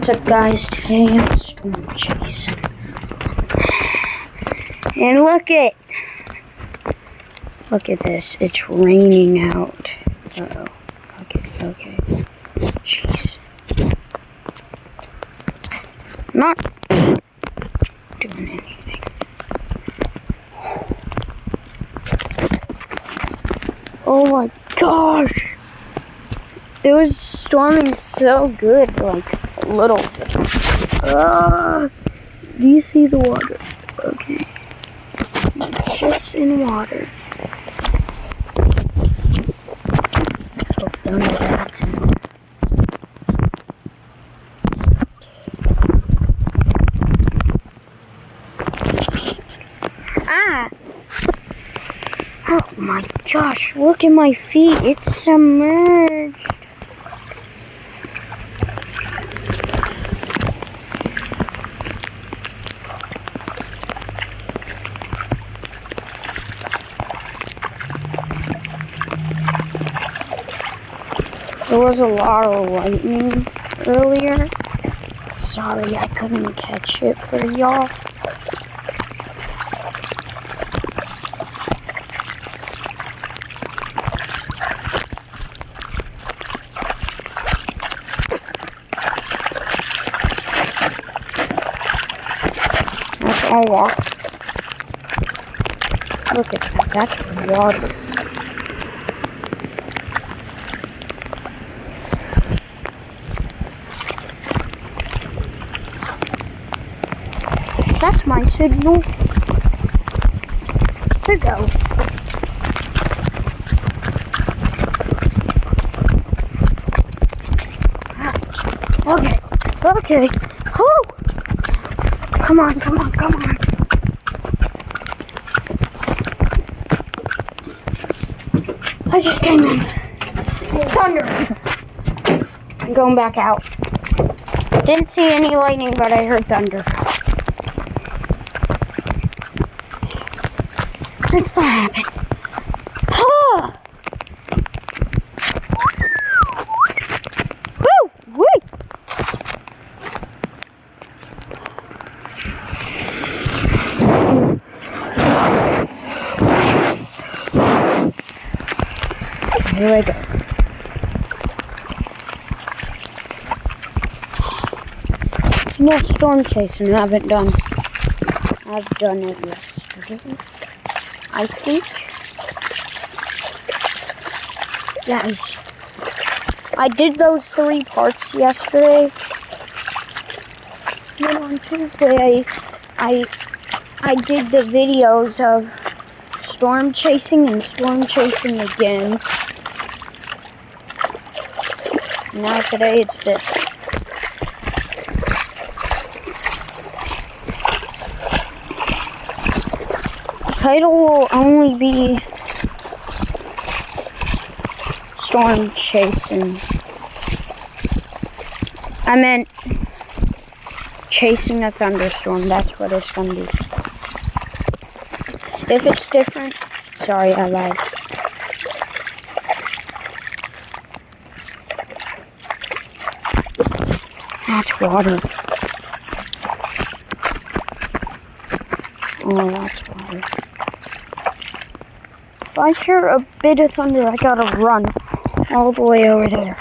What's up, guys? Today I'm storm chasing. And look at this. It's raining out. Uh-oh. Okay. Jeez. I'm not doing anything. Oh my gosh! It was storming so good, like a little bit. Do you see the water? Okay. It's just in water. So thunder that. Oh my gosh, look at my feet. It's submerged. There was a lot of lightning earlier. Sorry I couldn't catch it for y'all. That's all water. Look at that. That's water. That's my signal to go. Okay. Oh! Come on. I just came in. Thunder. I'm going back out. Didn't see any lightning, but I heard thunder. Since that happened. Ah! Woo! Here I go. More storm chasing I haven't done. I've done it yesterday, I think. Yes. I did those 3 parts yesterday. Then on Tuesday, I did the videos of storm chasing and storm chasing again. Now today it's this. The title will only be storm chasing. I meant chasing a thunderstorm. That's what it's gonna be. If it's different, sorry, I lied. That's water. Oh, that's water. If I hear a bit of thunder, I gotta run all the way over there.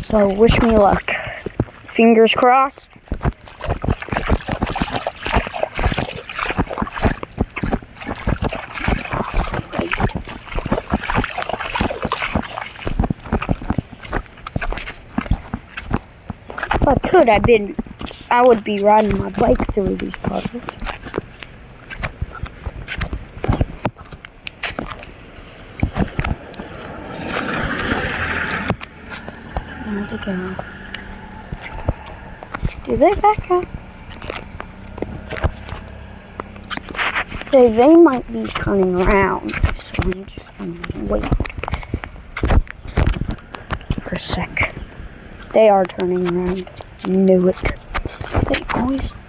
So wish me luck. Fingers crossed. If I could, I would be riding my bike through these puddles. There they go. Do they back up? Okay, they might be turning around, so I'm just gonna wait for a sec. They are turning around. Knew it.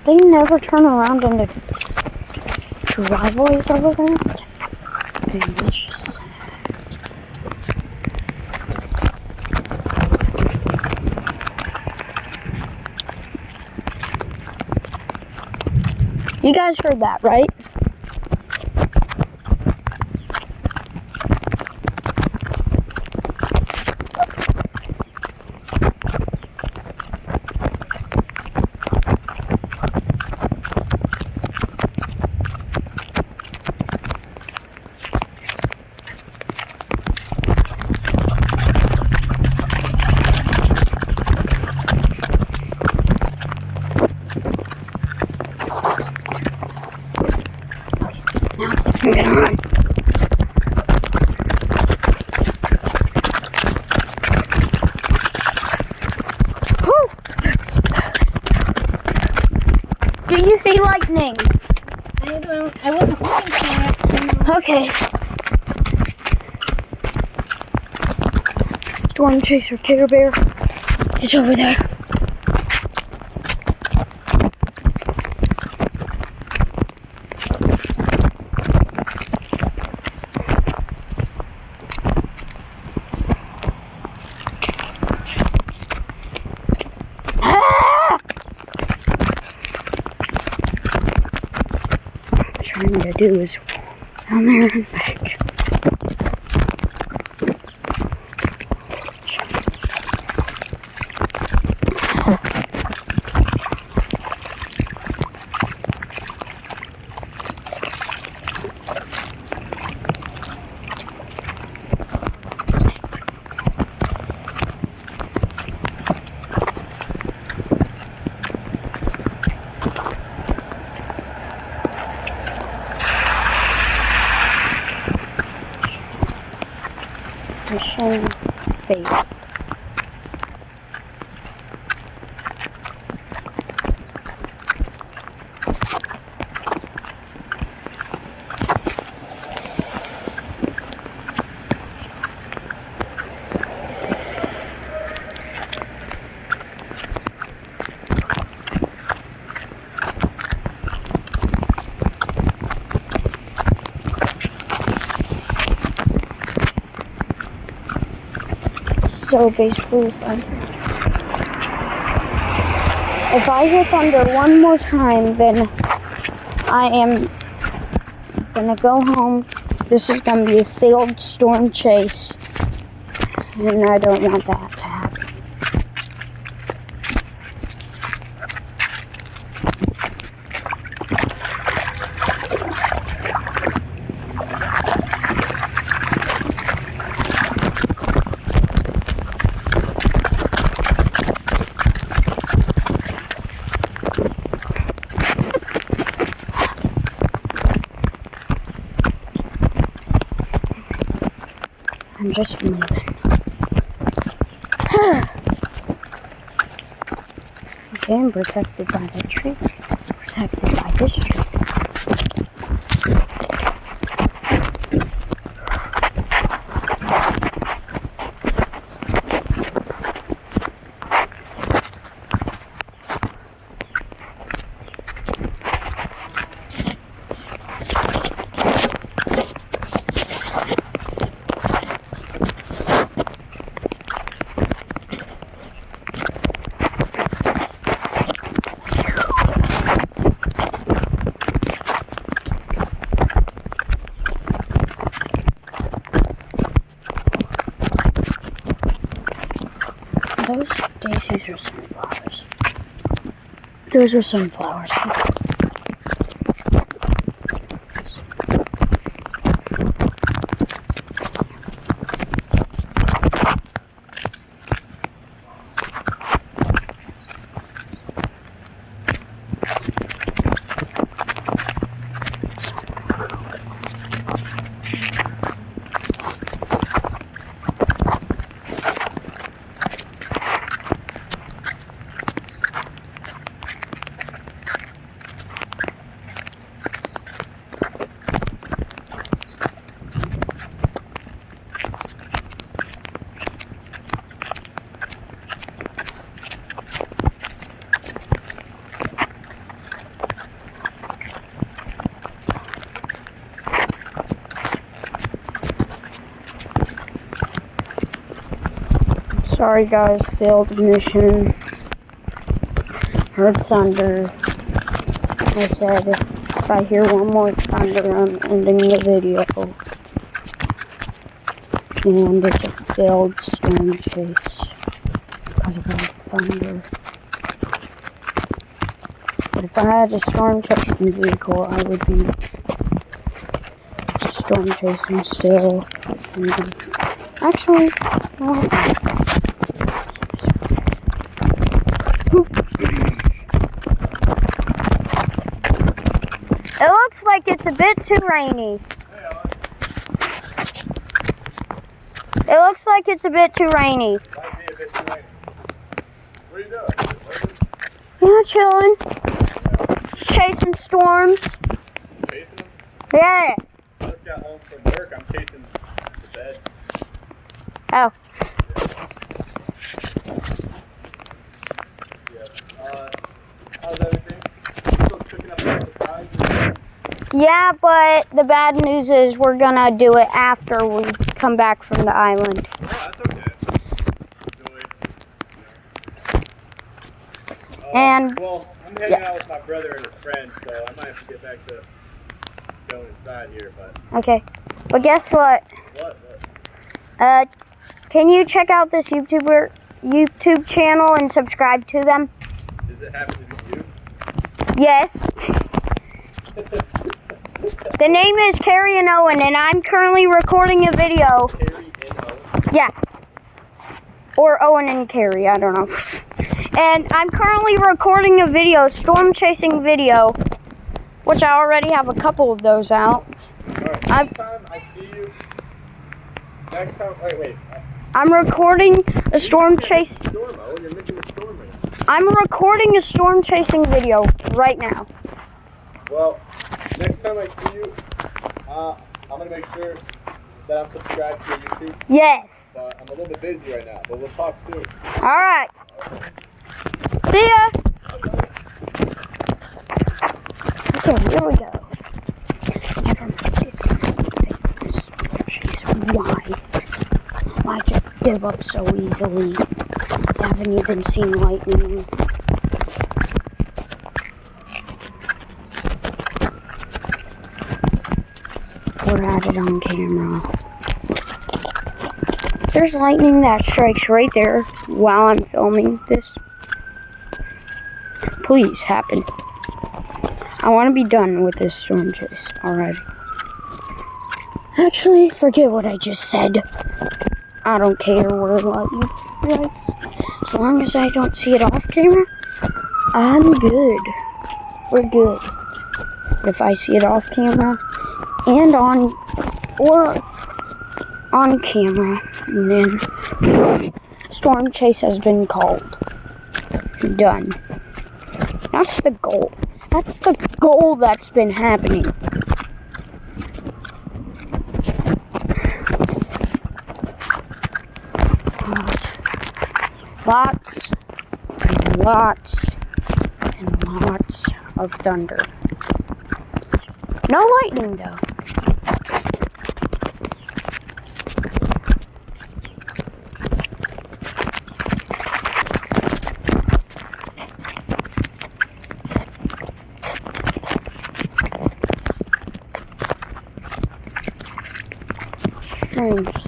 They never turn around in the driveways over there. Okay, let's just... You guys heard that, right? Get on. Whew. Do you see lightning? I wasn't looking for it. Okay. Storm Chaser Care Bear is over there. Trying to do is down there and back. Mission failed. So basically, if I hear thunder one more time, then I am gonna go home. This is gonna be a failed storm chase, and I don't want that to happen. I'm just moving. Okay, I'm protected by that tree. Protected by this tree. Those daisies are sunflowers. Those are sunflowers. Sorry guys, failed mission. Heard thunder. I said If I hear one more thunder, I'm ending the video. And it's a failed storm chase because of the thunder. But if I had a storm chasing vehicle, I would be storm chasing still. Actually, well, it looks like it's a bit too rainy. It looks like it's a bit too rainy. Might be a bit too rainy. What are you doing? Yeah, chilling. Chasing storms. Chasing them? Yeah. I just got home from work. I'm chasing the bed. Oh. Yeah. How's everything? You still cooking up a surprise? Yeah, but the bad news is we're gonna do it after we come back from the island. Oh, that's okay. And well, I'm hanging out with my brother and his friend, so I might have to get back to going inside here, but okay. But guess what? what? Can you check out this YouTube channel and subscribe to them? Does it happen to be you? Yes. The name is Carrie and Owen, and I'm currently recording a video. Carrie and Owen? Yeah. Or Owen and Carrie, I don't know. And I'm currently recording a video, storm chasing video, which I already have a couple of those out. Alright, next time I see you, wait. I'm recording a storm chase. Storm, Owen, you're missing a storm right now. I'm recording a storm chasing video right now. Well, next time I see you, I'm going to make sure that I'm subscribed to your YouTube. Yes. So I'm a little bit busy right now, but we'll talk soon. All right. See ya. Okay, here we go. Never mind. It's why I just give up so easily. I haven't even seen lightning. We're at it on camera. There's lightning that strikes right there while I'm filming this. Please happen. I want to be done with this storm chase already. Actually, forget what I just said. I don't care where lightning strikes. As long as I don't see it off camera, I'm good. We're good. If I see it off camera and on camera, and then storm chase has been called. Done. That's the goal. That's the goal that's been happening. Lots and lots and lots of thunder. No lightning though.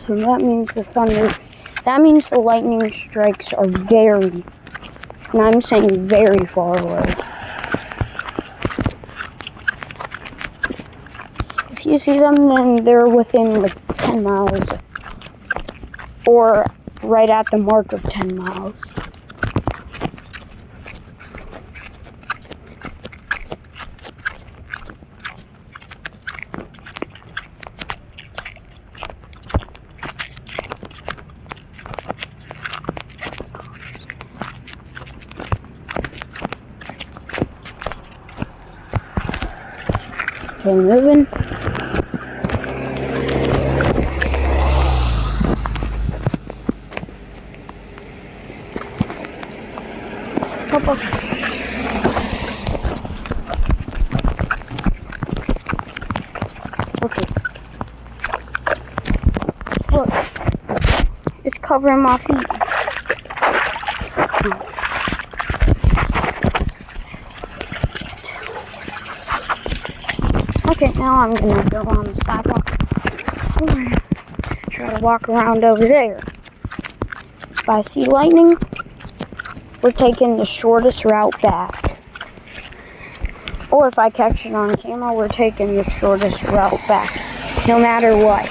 So that means the lightning strikes are very, and I'm saying very far away. If you see them, then they're within like 10 miles, or right at the mark of 10 miles. Okay, moving. Couple. Okay. Look. It's covering my feet. Okay, now I'm gonna go on the sidewalk. Try to walk around over there. If I see lightning, we're taking the shortest route back. Or if I catch it on camera, we're taking the shortest route back, no matter what.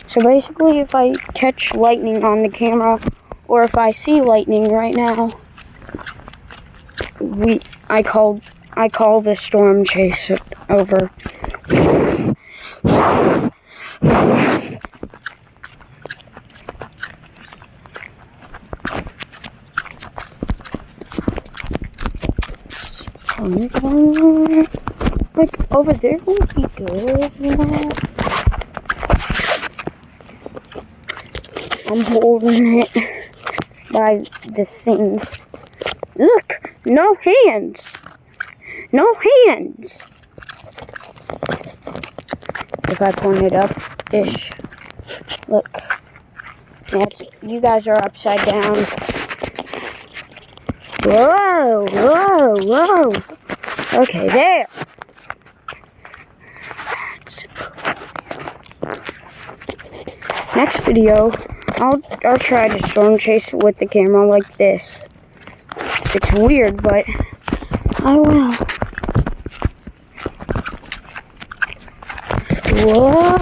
So basically, if I catch lightning on the camera, or if I see lightning right now, I call the storm chase over. Like over there would be good, you know. I'm holding it by the thing. Look, no hands. No hands. If I point it up-ish. Look. You guys are upside down. Whoa, whoa, whoa. Okay, there. Next video, I'll try to storm chase with the camera like this. It's weird, but I will. Whoa.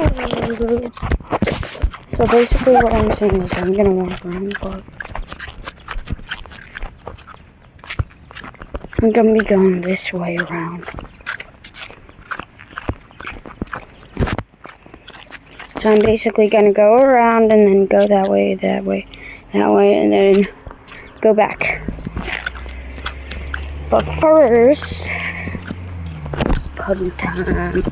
So basically what I'm saying is I'm gonna walk around the park. I'm gonna be going this way around. So I'm basically gonna go around and then go that way, that way, that way, and then go back. But first, puddle time.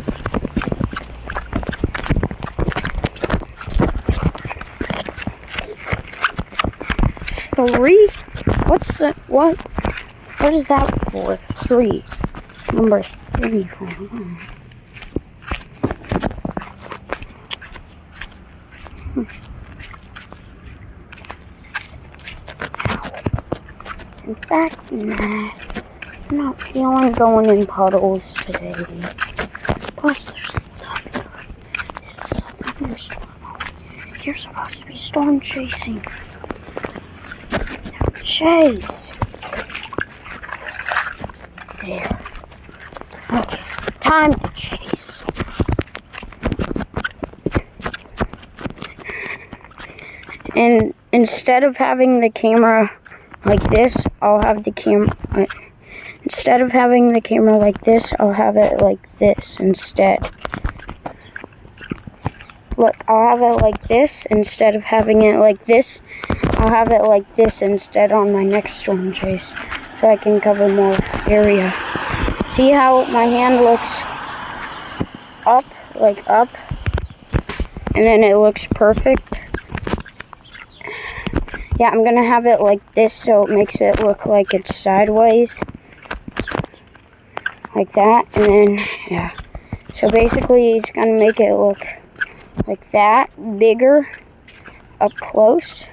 Three? What's the, what is that for? 3. Number 3 for. In fact, nah, I'm not feeling going in puddles today. Plus, there's thunder. This is a thunderstorm. You're supposed to be storm chasing. Now chase. There. Okay, time to chase. And instead of having the camera like this, I'll have the camera. Instead of having the camera like this, I'll have it like this instead. Look, I'll have it like this instead of having it like this. I'll have it like this instead on my next storm chase, so I can cover more area. See how my hand looks up, like up, and then it looks perfect? Yeah, I'm gonna have it like this so it makes it look like it's sideways. Like that, and then, yeah. So basically, it's gonna make it look like that, bigger, up close.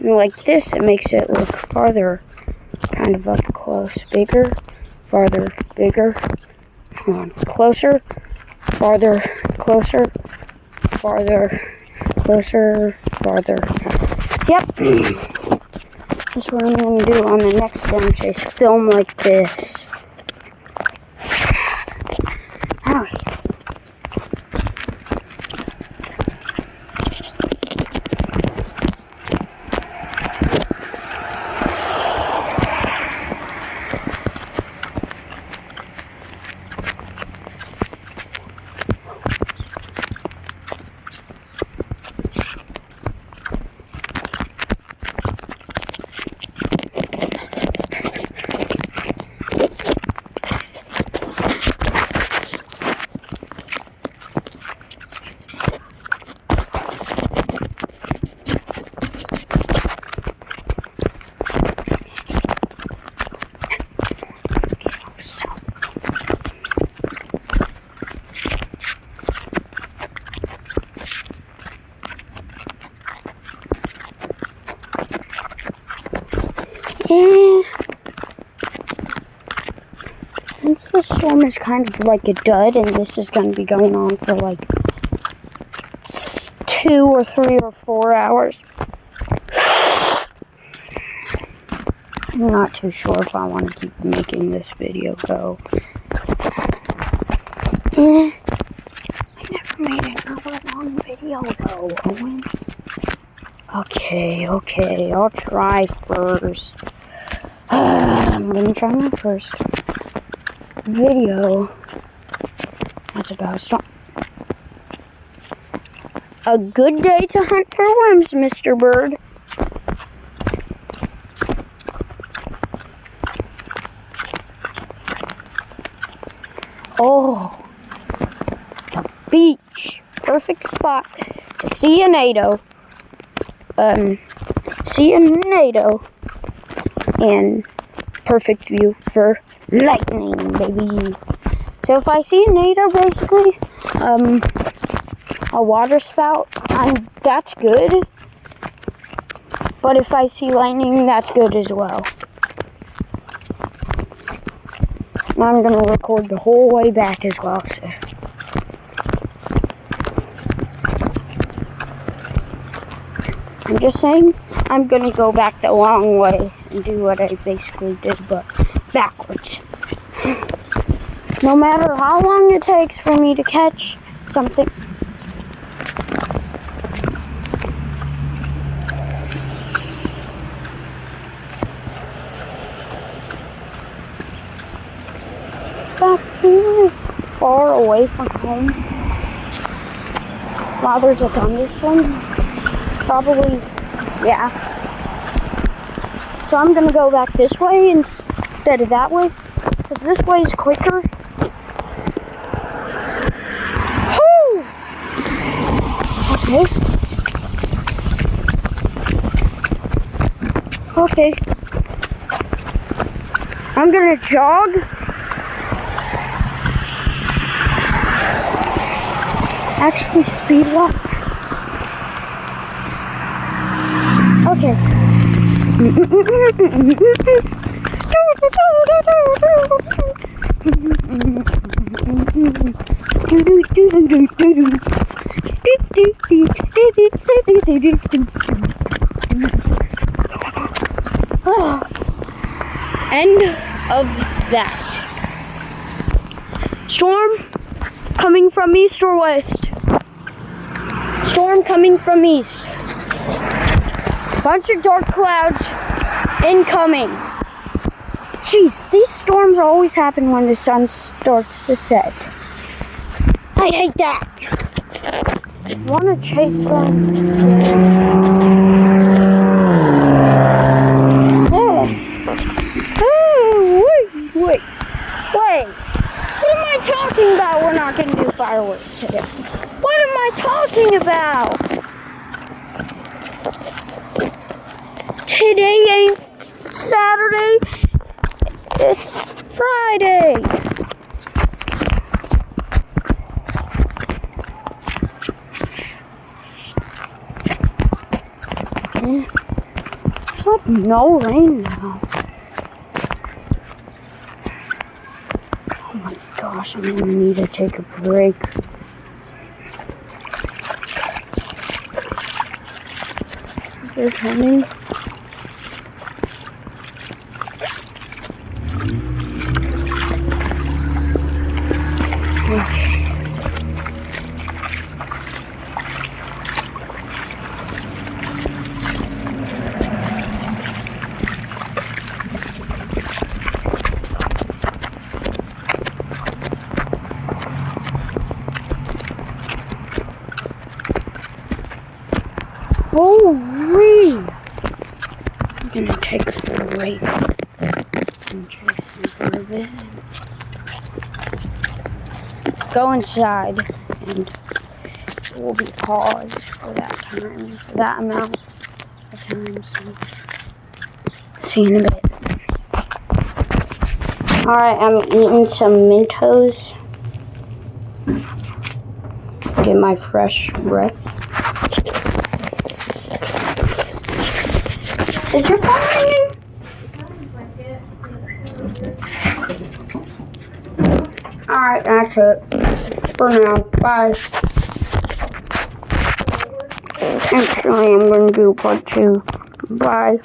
And like this, it makes it look farther, kind of up close. Bigger, farther, bigger. Hold on, closer, farther, closer, farther, closer, farther. Yep. That's what I'm going to do on the next storm chase. Film like this. Alright. guess the storm is kind of like a dud, and this is going to be going on for like 2 or 3 or 4 hours. I'm not too sure if I want to keep making this video go. I never made another long video though, Owen. Okay, I'll try first. I'm gonna try my first video. That's about a storm. A good day to hunt for worms, Mr. Bird. Oh, the beach. Perfect spot to see a NATO. And perfect view for lightning, baby. So if I see a NATO, basically, a water spout, that's good. But if I see lightning, that's good as well. I'm gonna record the whole way back as well. So. I'm just saying, I'm gonna go back the long way and do what I basically did, but backwards. No matter how long it takes for me to catch something. Back here, far away from home. While there's a thunderstorm. Probably, yeah. So I'm gonna go back this way instead of that way, because this way is quicker. Woo! Okay. I'm gonna jog. Actually, speed walk. Okay. End of that. Storm coming from east or west? Storm coming from east. Bunch of dark clouds incoming. Jeez, these storms always happen when the sun starts to set. I hate that. Wanna chase them? Wait. What am I talking about? We're not gonna do fireworks today. What am I talking about? Today ain't Saturday, it's Friday. There's like no rain now. Oh my gosh, I'm gonna need to take a break. They're coming. Holy! I'm gonna take a break. Go inside and we'll be paused for that time, for that amount of time. So, see you in a bit. Alright, I'm eating some Mentos. Get my fresh breath. Is your phone ringing? Alright, that's it. For now. Bye. Actually, I'm going to do part 2. Bye.